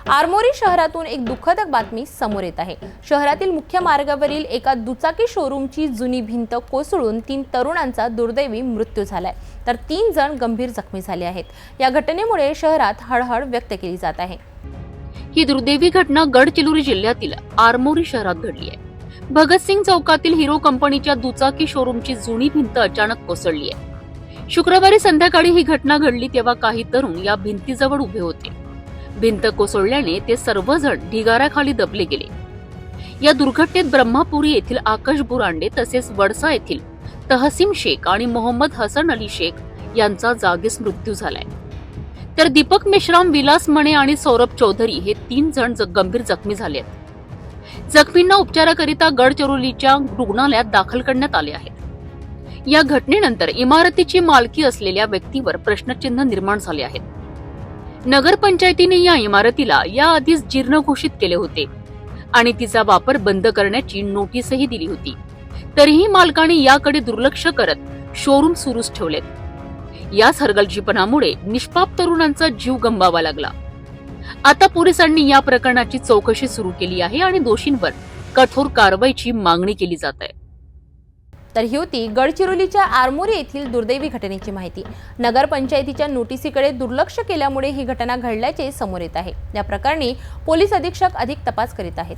आरमोरी शहरातून एक दुःखद बातमी समोर येत आहे। शहरातील मुख्य मार्गावरील एका दुचाकी शोरूमची जुनी भिंत कोसळून 3 तरुणांचा दुर्दैवी मृत्यू झालाय, तर 3 जण गंभीर जखमी झाले आहेत। या घटनेमुळे शहरात हळहळ व्यक्त केली जात आहे। ही दुर्दैवी घटना गडचिरोली जिल्ह्यातील आरमोरी शहरात घडली आहे। भगतसिंग चौकातील हिरो कंपनीच्या दुचाकी शोरूमची जुनी भिंत अचानक कोसळली आहे। शुक्रवारी संध्याकाळी ही घटना घडली तेव्हा काही तरुण या भिंतीजवळ उभे होते। भिंत कोसळल्याने ते सर्वजण ढिगाऱ्याखाली दबले गेले। या दुर्घटनेत ब्रह्मपुरी येथील आकाश बुरांडे तसेच वडसा येथील तहसीम शेख आणि मोहम्मद हसन अली शेख यांचा जागीच मृत्यू झालाय, तर दीपक मेश्राम, विलास मणे आणि सौरभ चौधरी हे 3 जण गंभीर जखमी झाले आहेत। जखमींना उपचाराकरिता गडचिरोलीच्या रुग्णालयात दाखल करण्यात आले आहे। या घटनेनंतर इमारतीची मालकी असलेल्या व्यक्तीवर प्रश्नचिन्ह निर्माण झाले आहेत। नगरपंचायतीने या इमारतीला याआधीच जीर्ण घोषित केले होते आणि तिचा वापर बंद करण्याची नोटीसही दिली होती, तरीही मालकाने याकडे दुर्लक्ष करत शोरूम सुरूच ठेवलेत। याच हलगर्जीपणामुळे निष्पाप तरुणांचा जीव गमवावा लागला। आता पोलिसांनी या प्रकरणाची चौकशी सुरू केली आहे आणि दोषींवर कठोर कारवाईची मागणी केली जात आहे। तर ही होती गडचिरोलीच्या आरमोरी येथील दुर्दैवी घटनेची माहिती। नगरपंचायतीच्या नोटीसीकडे दुर्लक्ष केल्यामुळे ही घटना घडल्याचे समोर येत आहे। या प्रकरणी पोलीस अधीक्षक अधिक तपास करीत आहेत।